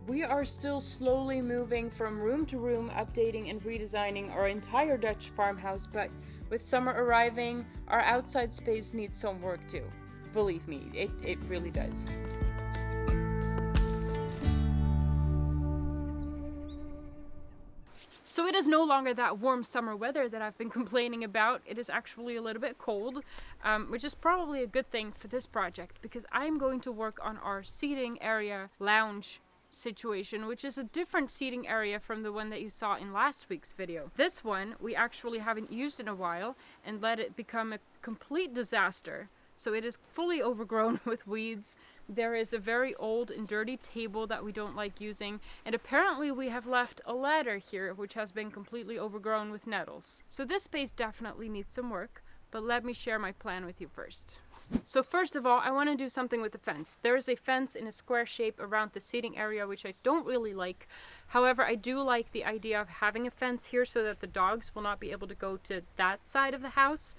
We are still slowly moving from room to room, updating and redesigning our entire Dutch farmhouse, but with summer arriving, our outside space needs some work too. Believe me, it really does. So it is no longer that warm summer weather that I've been complaining about. It is actually a little bit cold, which is probably a good thing for this project because I'm going to work on our seating area lounge situation, which is a different seating area from the one that you saw in last week's video. This one we actually haven't used in a while and let it become a complete disaster. So it is fully overgrown with weeds. There is a very old and dirty table that we don't like using, and apparently we have left a ladder here which has been completely overgrown with nettles. So this space definitely needs some work, but let me share my plan with you first. So first of all, I want to do something with the fence. There is a fence in a square shape around the seating area, which I don't really like. However, I do like the idea of having a fence here so that the dogs will not be able to go to that side of the house,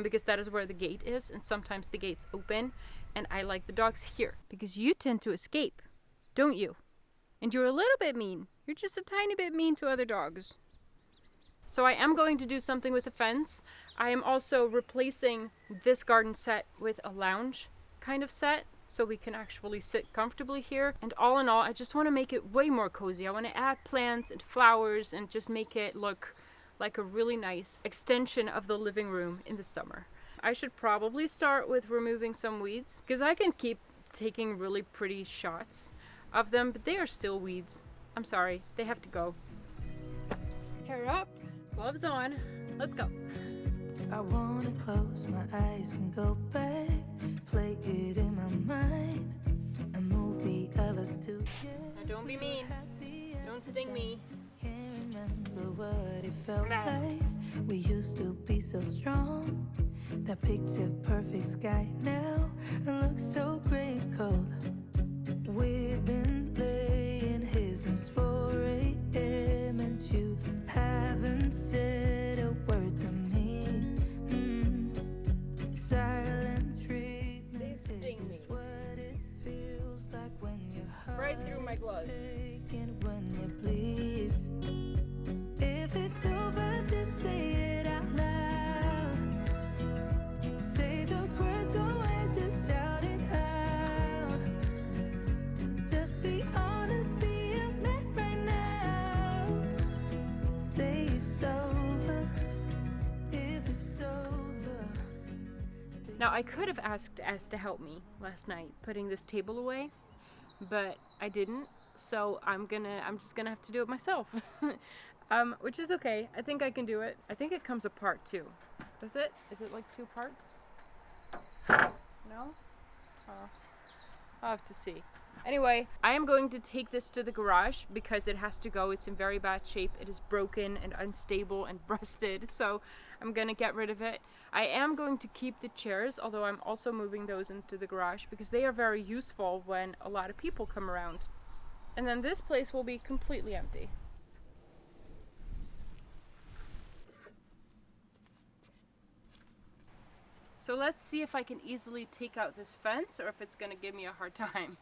because that is where the gate is, and sometimes the gate's open, and I like the dogs here because you tend to escape, don't you? And you're a little bit mean. You're just a tiny bit mean to other dogs. So I am going to do something with the fence. I am also replacing this garden set with a lounge kind of set so we can actually sit comfortably here. And all in all, I just want to make it way more cozy. I want to add plants and flowers and just make it look like a really nice extension of the living room in the summer. I should probably start with removing some weeds because I can keep taking really pretty shots of them, but they are still weeds. I'm sorry, they have to go. Hair up, gloves on, let's go. I wanna close my eyes and go back, play it in my mind, a movie of us together. Now don't be mean, don't sting me. Can't remember what it felt like. We used to be so strong. That picture perfect sky now it looks so gray cold. We've been laying here since 4 a.m. and you haven't said a word to me. Silent treatment is what it feels like when your heart right through my gloves. When it bleeds. If it's over, just say it out loud. Say those words, go ahead, just shout it out. Just be honest, be a man right now. Say it's over, if it's over. Now I could have asked S to help me last night putting this table away, but I didn't. So I'm just gonna have to do it myself, which is okay. I think I can do it. I think it comes apart too. Does it? Is it like 2 parts? No? Oh, I'll have to see. Anyway, I am going to take this to the garage because it has to go. It's in very bad shape. It is broken and unstable and rusted, so I'm gonna get rid of it. I am going to keep the chairs, although I'm also moving those into the garage because they are very useful when a lot of people come around. And then this place will be completely empty. So let's see if I can easily take out this fence or if it's going to give me a hard time.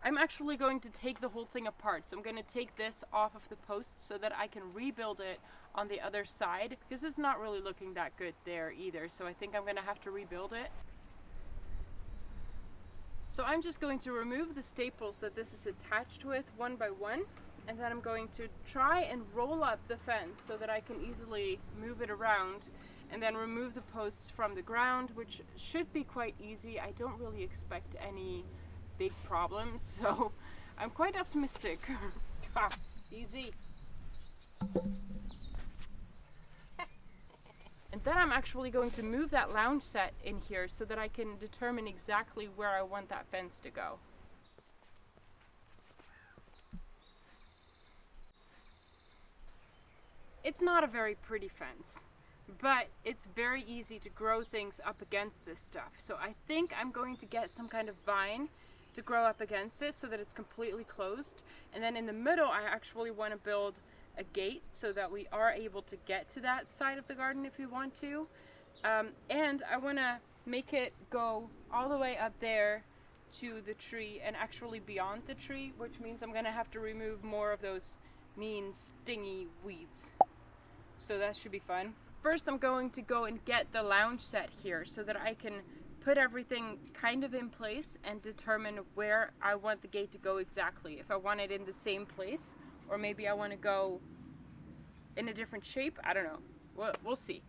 I'm actually going to take the whole thing apart. So I'm going to take this off of the post so that I can rebuild it on the other side because it's not really looking that good there either. So I think I'm going to have to rebuild it. So I'm just going to remove the staples that this is attached with one by one, and then I'm going to try and roll up the fence so that I can easily move it around and then remove the posts from the ground, which should be quite easy. I don't really expect any big problems, so I'm quite optimistic. Easy. And then I'm actually going to move that lounge set in here so that I can determine exactly where I want that fence to go. It's not a very pretty fence, but it's very easy to grow things up against this stuff. So I think I'm going to get some kind of vine to grow up against it so that it's completely closed. And then in the middle, I actually want to build a gate so that we are able to get to that side of the garden if we want to. And I want to make it go all the way up there to the tree and actually beyond the tree, which means I'm gonna have to remove more of those mean stingy weeds. So that should be fun. First I'm going to go and get the lounge set here so that I can put everything kind of in place and determine where I want the gate to go exactly. If I want it in the same place, or maybe I want to go in a different shape, I don't know. We'll see.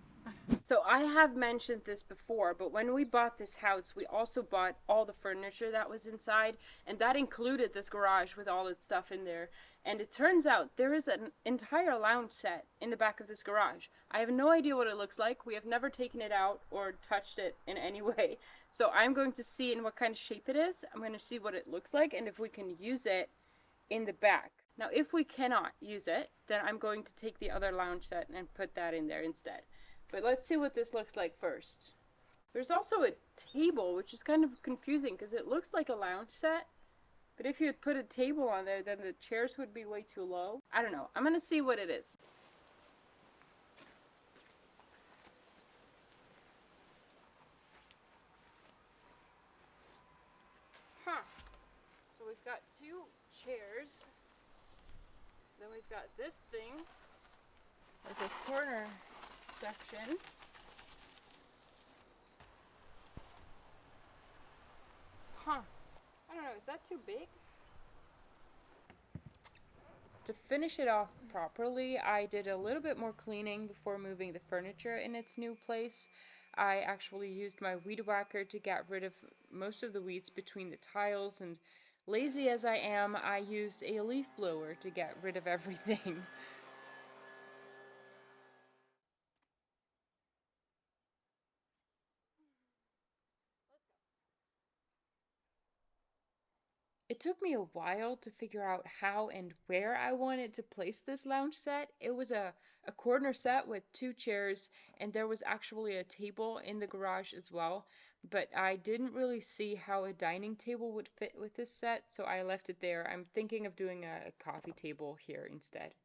So I have mentioned this before, but when we bought this house, we also bought all the furniture that was inside, and that included this garage with all its stuff in there. And it turns out there is an entire lounge set in the back of this garage. I have no idea what it looks like. We have never taken it out or touched it in any way. So I'm going to see in what kind of shape it is. I'm going to see what it looks like and if we can use it in the back. Now, if we cannot use it, then I'm going to take the other lounge set and put that in there instead. But let's see what this looks like first. There's also a table, which is kind of confusing because it looks like a lounge set. But if you had put a table on there, then the chairs would be way too low. I don't know. I'm going to see what it is. So we've got two chairs. Then we've got this thing. There's a corner section. I don't know, is that too big? To finish it off properly, I did a little bit more cleaning before moving the furniture in its new place. I actually used my weed whacker to get rid of most of the weeds between the tiles, and lazy as I am, I used a leaf blower to get rid of everything. It took me a while to figure out how and where I wanted to place this lounge set. It was a corner set with two chairs, and there was actually a table in the garage as well, but I didn't really see how a dining table would fit with this set, so I left it there. I'm thinking of doing a coffee table here instead.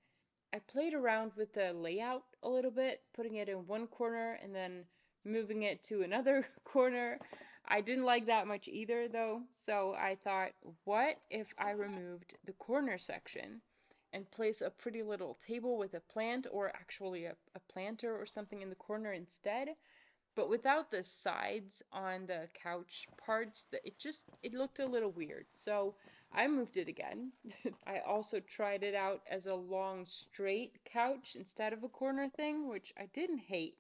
I played around with the layout a little bit, putting it in one corner and then moving it to another corner. I didn't like that much either though, so I thought, what if I removed the corner section and place a pretty little table with a plant, or actually a planter or something in the corner instead? But without the sides on the couch parts, it looked a little weird. So I moved it again. I also tried it out as a long straight couch instead of a corner thing, which I didn't hate,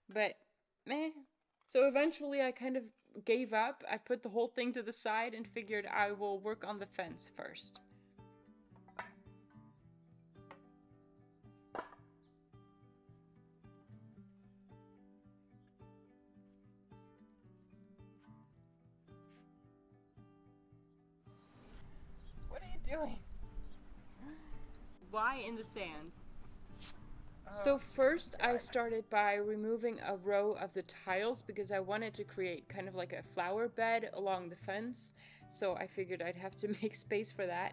but meh. So eventually I kind of gave up. I put the whole thing to the side and figured I will work on the fence first. What are you doing? Why in the sand? So first I started by removing a row of the tiles because I wanted to create kind of like a flower bed along the fence. So I figured I'd have to make space for that.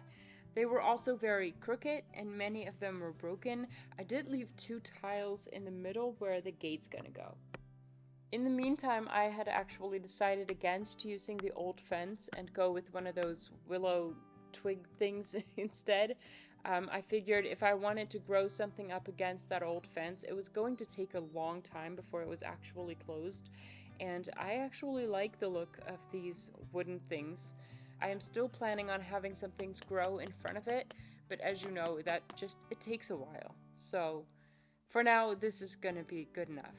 They were also very crooked and many of them were broken. I did leave two tiles in the middle where the gate's gonna go. In the meantime, I had actually decided against using the old fence and go with one of those willow twig things instead. I figured if I wanted to grow something up against that old fence, it was going to take a long time before it was actually closed. And I actually like the look of these wooden things. I am still planning on having some things grow in front of it, but as you know, it takes a while. So for now, this is gonna be good enough.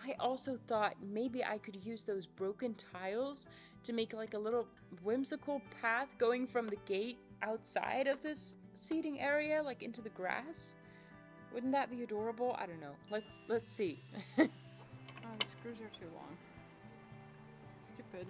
I also thought maybe I could use those broken tiles to make like a little whimsical path going from the gate outside of this seating area, like into the grass. Wouldn't that be adorable? I don't know. Let's see. Oh, the screws are too long. Stupid.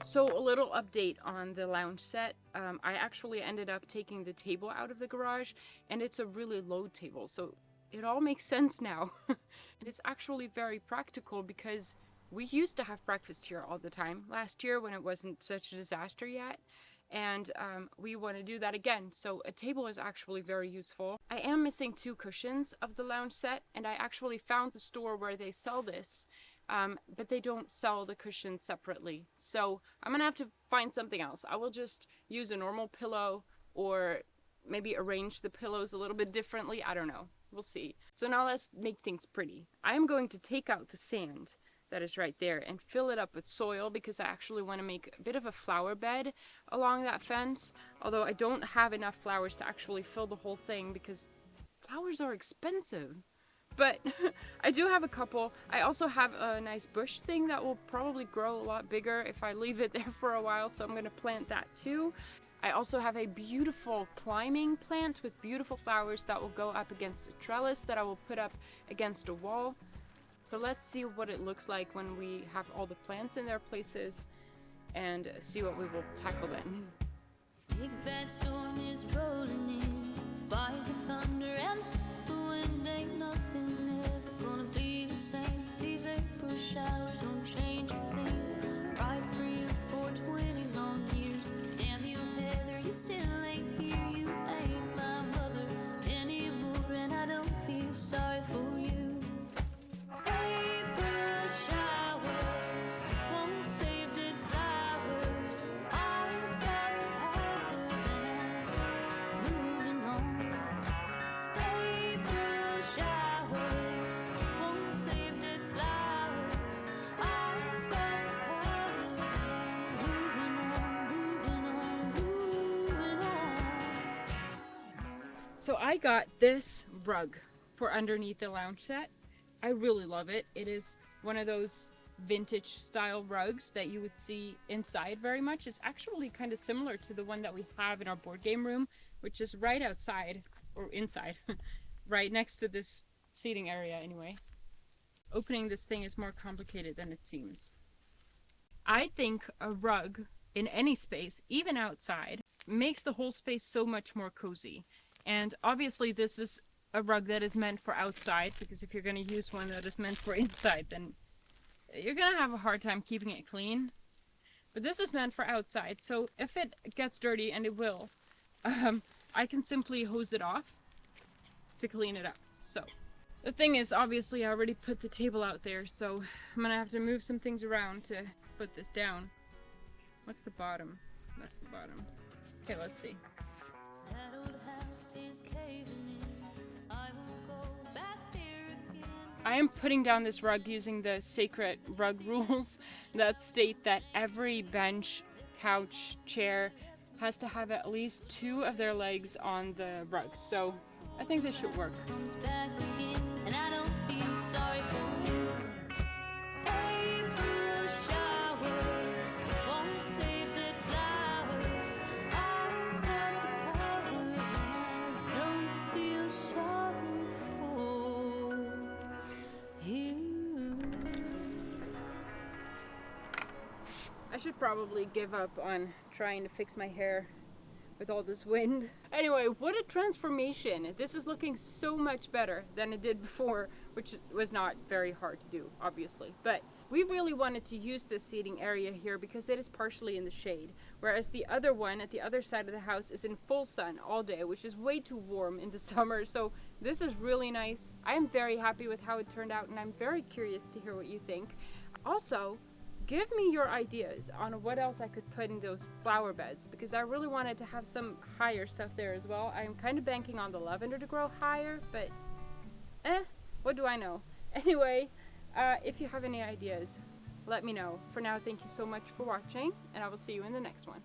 So a little update on the lounge set. I actually ended up taking the table out of the garage, and it's a really low table, so it all makes sense now. And it's actually very practical because we used to have breakfast here all the time last year when it wasn't such a disaster yet. And we want to do that again, so a table is actually very useful. I am missing 2 cushions of the lounge set, and I actually found the store where they sell this, but they don't sell the cushions separately, so I'm gonna have to find something else. I will just use a normal pillow, or maybe arrange the pillows a little bit differently. I don't know, we'll see. So now let's make things pretty. I am going to take out the sand that is right there and fill it up with soil, because I actually want to make a bit of a flower bed along that fence, although I don't have enough flowers to actually fill the whole thing because flowers are expensive. But I do have a couple. I also have a nice bush thing that will probably grow a lot bigger if I leave it there for a while, so I'm going to plant that too. I also have a beautiful climbing plant with beautiful flowers that will go up against a trellis that I will put up against a wall. So let's see what it looks like when we have all the plants in their places and see what we will tackle then. Big bad storm is rolling in by the thunder and the wind. Ain't nothing ever gonna be the same. These April showers don't change a thing. Ride for you for 20 long years. Damn you, Heather, you still ain't here. You ain't my mother anymore, and I don't feel sorry for you. April showers won't save dead flowers. I've got the power and I'm moving on. April showers won't save dead flowers. I've got the power and I'm moving on. So I got this rug for underneath the lounge set. I really love it. It is one of those vintage style rugs that you would see inside very much. It's actually kind of similar to the one that we have in our board game room, which is right outside, or inside, right next to this seating area anyway. Opening this thing is more complicated than it seems. I think a rug in any space, even outside, makes the whole space so much more cozy. And obviously this is a rug that is meant for outside, because if you're going to use one that is meant for inside, then you're going to have a hard time keeping it clean. But this is meant for outside, so if it gets dirty, and it will, I can simply hose it off to clean it up. So the thing is, obviously I already put the table out there, so I'm going to have to move some things around to put this down. What's the bottom? That's the bottom. Okay, let's see. That old house is caving in. I won't go back there again. I am putting down this rug using the sacred rug rules that state that every bench, couch, chair has to have at least 2 of their legs on the rug. So I think this should work. Comes back again, and I don't feel sorry for you. April showers won't save dead flowers. I've got the power, and I don't feel sorry for you. I should probably give up on trying to fix my hair with all this wind. Anyway, what a transformation. This is looking so much better than it did before, which was not very hard to do, obviously. But we really wanted to use this seating area here because it is partially in the shade, whereas the other one at the other side of the house is in full sun all day, which is way too warm in the summer. So this is really nice. I am very happy with how it turned out, and I'm very curious to hear what you think. Also, give me your ideas on what else I could put in those flower beds, because I really wanted to have some higher stuff there as well. I'm kind of banking on the lavender to grow higher, but what do I know? Anyway, if you have any ideas, let me know. For now, thank you so much for watching, and I will see you in the next one.